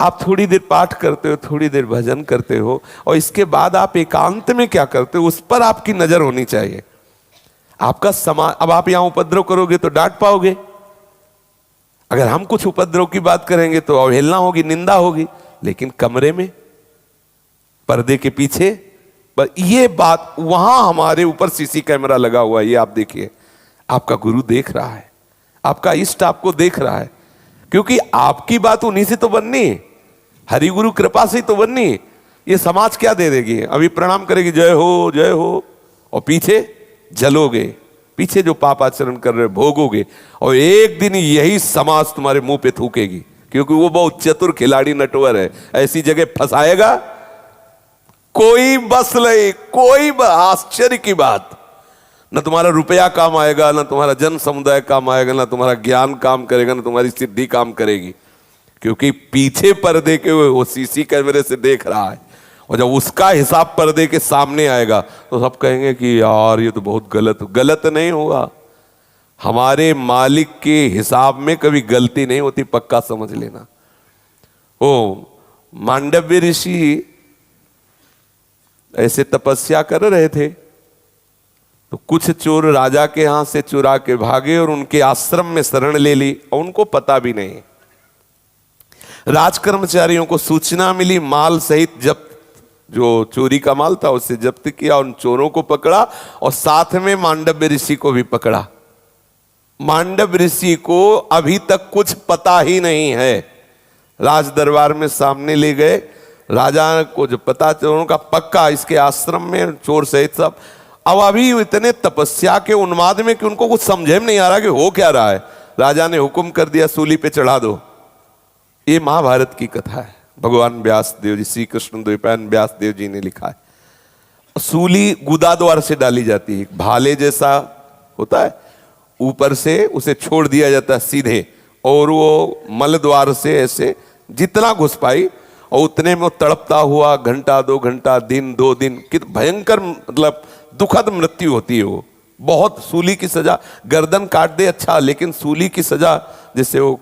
आप थोड़ी देर पाठ करते हो, थोड़ी देर भजन करते हो, और इसके बाद आप एकांत में क्या करते हो उस पर आपकी नजर होनी चाहिए। आपका समाज, अब आप यहां उपद्रव करोगे तो डांट पाओगे, अगर हम कुछ उपद्रव की बात करेंगे तो अवहेलना होगी, निंदा होगी। लेकिन कमरे में, पर्दे के पीछे, पर ये बात, वहां हमारे ऊपर सीसी कैमरा लगा हुआ है, ये आप देखिए। आपका गुरु देख रहा है, आपका इष्ट आपको देख रहा है, क्योंकि आपकी बात उन्हीं से तो बननी है, हरि गुरु कृपा से ही तो बननी है। ये समाज क्या दे देगी? अभी प्रणाम करेगी, जय हो जय हो, और पीछे जलोगे, पीछे जो पाप आचरण कर रहे भोगोगे, और एक दिन यही समाज तुम्हारे मुंह पे थूकेगी, क्योंकि वो बहुत चतुर खिलाड़ी नटवर है, ऐसी जगह फंसाएगा कोई बस नहीं, कोई आश्चर्य की बात। न तुम्हारा रुपया काम आएगा, न तुम्हारा जन समुदाय काम आएगा, न तुम्हारा ज्ञान काम करेगा, न तुम्हारी सिद्धि काम करेगी, क्योंकि पीछे पर्दे के वो सीसी कैमरे से देख रहा है। और जब उसका हिसाब पर्दे के सामने आएगा तो सब कहेंगे कि यार ये तो बहुत गलत नहीं होगा। हमारे मालिक के हिसाब में कभी गलती नहीं होती, पक्का समझ लेना। ओ मांडव्य ऋषि ऐसे तपस्या कर रहे थे तो कुछ चोर राजा के यहां से चुरा के भागे और उनके आश्रम में शरण ले ली, और उनको पता भी नहीं। राज कर्मचारियों को सूचना मिली, माल सहित जब्त, जो चोरी का माल था उसे जब्त किया, उन चोरों को पकड़ा और साथ में मांडव्य ऋषि को भी पकड़ा। मांडव्य ऋषि को अभी तक कुछ पता ही नहीं है। राज दरबार में सामने ले गए, राजा को जो पता चोरों का पक्का, इसके आश्रम में चोर सहित सब। अब अभी इतने तपस्या के उन्माद में कि उनको कुछ समझे में नहीं आ रहा कि हो क्या रहा है। राजा ने हुक्म कर दिया, सूली पे चढ़ा दो। ये महाभारत की कथा है, भगवान व्यास देव जी, श्री कृष्ण द्वैपायन व्यास देव जी ने लिखा है। सूली गुदा द्वार से डाली जाती है, भाले जैसा होता है, ऊपर से उसे छोड़ दिया जाता है सीधे, और वो मल द्वार से ऐसे जितना घुस पाई, और उतने में तड़पता हुआ घंटा 2 घंटा, दिन 2 दिन, कि भयंकर मतलब दुखद मृत्यु होती है वो। बहुत सूली की सजा, गर्दन काट दे अच्छा, लेकिन सूली की सजा जैसे वो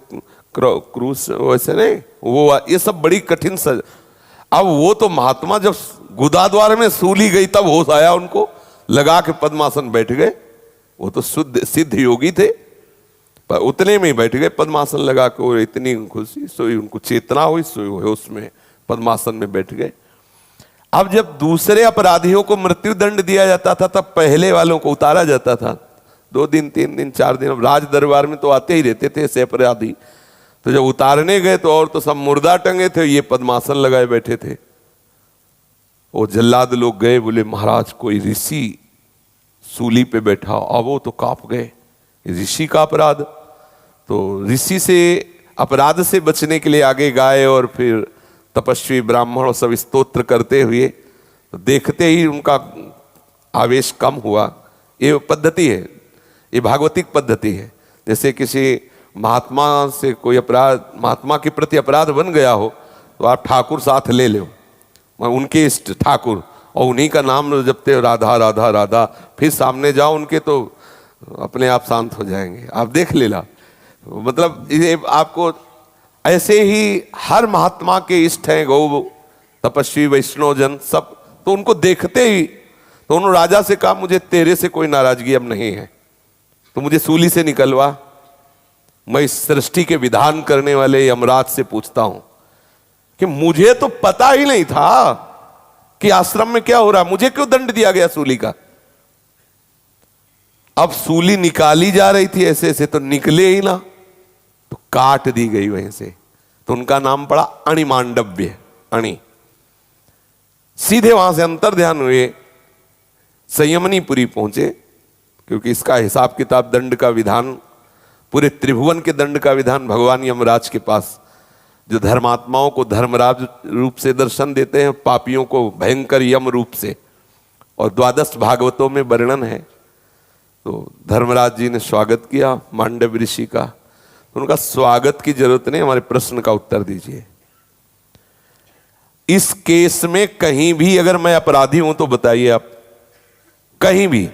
क्रूस वैसे नहीं, वो ये सब बड़ी कठिन सजा। अब वो तो महात्मा जब गुदाद्वार में सूली गई तब होश आया उनको, लगा के पद्मासन बैठ गए। वो तो शुद्ध सिद्ध योगी थे, पर उतने में ही बैठ गए पद्मासन लगा के, और इतनी खुशी सोई, उनको चेतना हुई, सोई होश में पद्मासन में बैठ गए। अब जब दूसरे अपराधियों को मृत्यु दंड दिया जाता था तब पहले वालों को उतारा जाता था, 2 दिन 3 दिन 4 दिन। अब राज दरबार में तो आते ही रहते थे ऐसे अपराधी, तो जब उतारने गए तो और तो सब मुर्दा टंगे थे, ये पद्मासन लगाए बैठे थे। वो जल्लाद लोग गए, बोले महाराज कोई ऋषि सूली पे बैठा। अब वो तो कांप गए, ऋषि का अपराध। तो ऋषि से अपराध से बचने के लिए आगे गाए, और फिर तपस्वी ब्राह्मण और सब स्तोत्र करते हुए, तो देखते ही उनका आवेश कम हुआ। ये पद्धति है, ये भागवतिक पद्धति है। जैसे किसी महात्मा से कोई अपराध, महात्मा के प्रति अपराध बन गया हो, तो आप ठाकुर साथ ले लो, उनके इष्ट ठाकुर, और उन्हीं का नाम जपते हो, राधा राधा राधा, फिर सामने जाओ उनके, तो अपने आप शांत हो जाएंगे। आप देख लेना, मतलब ये आपको ऐसे ही हर महात्मा के इष्ट हैं, गौ तपस्वी वैष्णव जन सब, तो उनको देखते ही तो उन्होंने राजा से कहा, मुझे तेरे से कोई नाराजगी अब नहीं है, तो मुझे सूली से निकलवा। मैं इस सृष्टि के विधान करने वाले यमराज से पूछता हूं कि मुझे तो पता ही नहीं था कि आश्रम में क्या हो रहा, मुझे क्यों दंड दिया गया सूली का। अब सूली निकाली जा रही थी ऐसे ऐसे, तो निकले ही ना, तो काट दी गई वहीं से, तो उनका नाम पड़ा अणिमांडव्य, अणि। सीधे वहां से अंतर ध्यान हुए, संयमनीपुरी पहुंचे, क्योंकि इसका हिसाब किताब, दंड का विधान, पूरे त्रिभुवन के दंड का विधान भगवान यमराज के पास, जो धर्मात्माओं को धर्मराज रूप से दर्शन देते हैं, पापियों को भयंकर यम रूप से, और 12 भागवतों में वर्णन है। तो धर्मराज जी ने स्वागत किया मांडव्य ऋषि का। तो उनका स्वागत की जरूरत नहीं, हमारे प्रश्न का उत्तर दीजिए। इस केस में कहीं भी अगर मैं अपराधी हूं तो बताइए आप, कहीं भी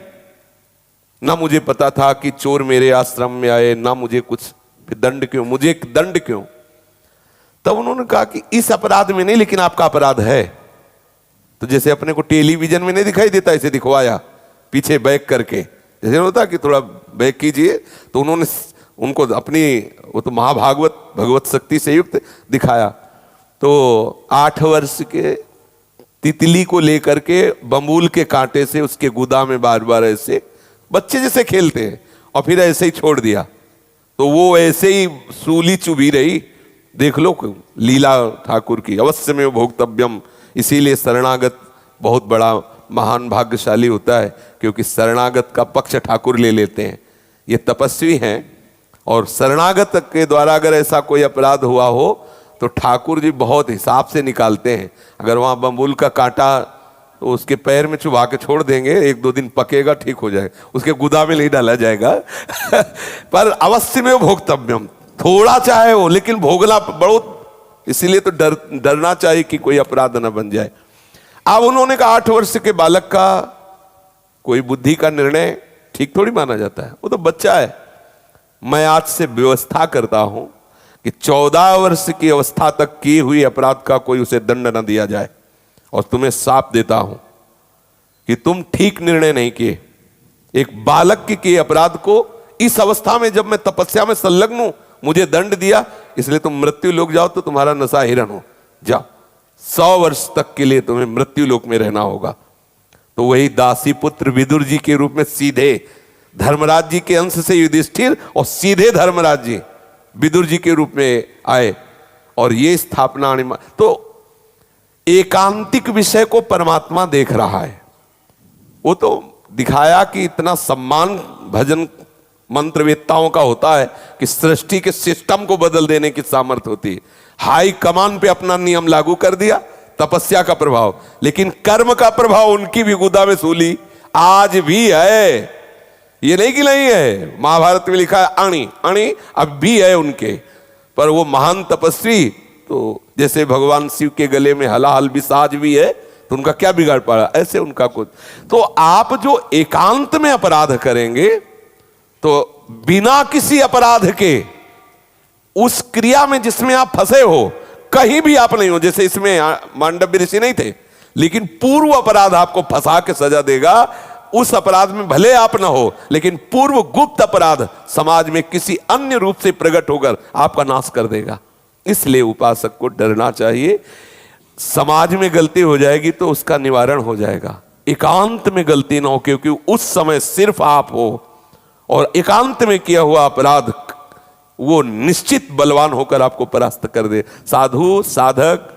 ना मुझे पता था कि चोर मेरे आश्रम में आए, ना मुझे कुछ, दंड क्यों, मुझे दंड क्यों। तब उन्होंने कहा कि इस अपराध में नहीं, लेकिन आपका अपराध है। तो जैसे अपने को टेलीविजन में नहीं दिखाई देता, इसे दिखवाया पीछे बैक करके, जैसे होता कि थोड़ा बैक कीजिए, तो उन्होंने उनको अपनी वो तो महाभागवत भगवत शक्ति से युक्त दिखाया। तो 8 वर्ष के तितली को लेकर के बमूल के कांटे से उसके गुदा में बार बार ऐसे बच्चे जैसे खेलते हैं, और फिर ऐसे ही छोड़ दिया, तो वो ऐसे ही सूली चुभी रही। देख लो लीला ठाकुर की, अवश्य में भोक्तव्यम। इसीलिए शरणागत बहुत बड़ा महान भाग्यशाली होता है, क्योंकि शरणागत का पक्ष ठाकुर ले लेते हैं। ये तपस्वी हैं, और शरणागत के द्वारा अगर ऐसा कोई अपराध हुआ हो तो ठाकुर जी बहुत हिसाब से निकालते हैं। अगर वहाँ बम्बुल का कांटा तो उसके पैर में चुभा के छोड़ देंगे, 1-2 दिन पकेगा, ठीक हो जाएगा, उसके गुदा में नहीं डाला जाएगा। पर अवश्य में भोक्तव्यम, थोड़ा चाहे हो लेकिन भोगना बहुत, इसीलिए तो डरना चाहिए कि कोई अपराध न बन जाए। अब उन्होंने कहा 8 वर्ष के बालक का कोई बुद्धि का निर्णय ठीक थोड़ी माना जाता है, वो तो बच्चा है। मैं आज से व्यवस्था करता हूं कि 14 वर्ष की अवस्था तक किए हुए अपराध का कोई उसे दंड न दिया जाए, और तुम्हें साफ देता हूं कि तुम ठीक निर्णय नहीं किए। एक बालक के किए अपराध को इस अवस्था में, जब मैं तपस्या में संलग्न हूं, मुझे दंड दिया, इसलिए तुम मृत्यु लोक जाओ तो तुम्हारा नशा हिरण हो जाओ, 100 वर्ष तक के लिए तुम्हें मृत्यु लोक में रहना होगा। तो वही दासी पुत्र विदुर जी के रूप में सीधे धर्मराज जी के अंश से युधिष्ठिर, और सीधे धर्मराज जी विदुर जी के रूप में आए, और ये स्थापना। तो एकांतिक विषय को परमात्मा देख रहा है। वो तो दिखाया कि इतना सम्मान भजन मंत्रवेत्ताओं का होता है कि सृष्टि के सिस्टम को बदल देने की सामर्थ्य होती है। हाई कमान पे अपना नियम लागू कर दिया, तपस्या का प्रभाव, लेकिन कर्म का प्रभाव उनकी भी गुदा में सूली आज भी है। ये नहीं कि नहीं है, महाभारत में लिखा है अणि अणि अब भी है उनके। पर वो महान तपस्वी, तो जैसे भगवान शिव के गले में हलाहल भी साज भी है, तो उनका क्या बिगाड़ पड़ा, ऐसे उनका कुछ। तो आप जो एकांत में अपराध करेंगे, तो बिना किसी अपराध के उस क्रिया में जिसमें आप फंसे हो, कहीं भी आप नहीं हो, जैसे इसमें मांडव्य ऋषि नहीं थे, लेकिन पूर्व अपराध आपको फंसा के सजा देगा। उस अपराध में भले आप ना हो, लेकिन पूर्व गुप्त अपराध समाज में किसी अन्य रूप से प्रकट होकर आपका नाश कर देगा। इसलिए उपासक को डरना चाहिए। समाज में गलती हो जाएगी तो उसका निवारण हो जाएगा, एकांत में गलती ना हो, क्योंकि उस समय सिर्फ आप हो, और एकांत में किया हुआ अपराध वो निश्चित बलवान होकर आपको परास्त कर दे। साधु साधक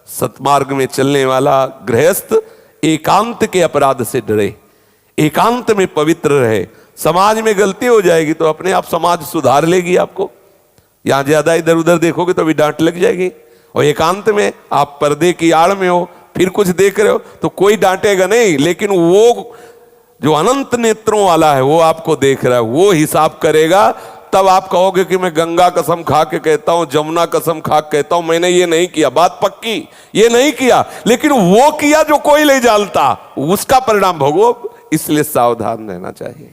सतमार्ग में चलने वाला गृहस्थ एकांत के अपराध से डरे, एकांत में पवित्र रहे। समाज में गलती हो जाएगी तो अपने आप समाज सुधार लेगी आपको। यहां ज्यादा इधर उधर देखोगे तो भी डांट लग जाएगी, और एकांत में आप पर्दे की आड़ में हो, फिर कुछ देख रहे हो तो कोई डांटेगा नहीं, लेकिन वो जो अनंत नेत्रों वाला है वो आपको देख रहा है, वो हिसाब करेगा। तब आप कहोगे कि मैं गंगा कसम खा के कहता हूं, जमुना कसम खा के कहता हूं, मैंने ये नहीं किया, बात पक्की, ये नहीं किया, लेकिन वो किया जो कोई नहीं जानता, उसका परिणाम भोगो। इसलिए सावधान रहना चाहिए।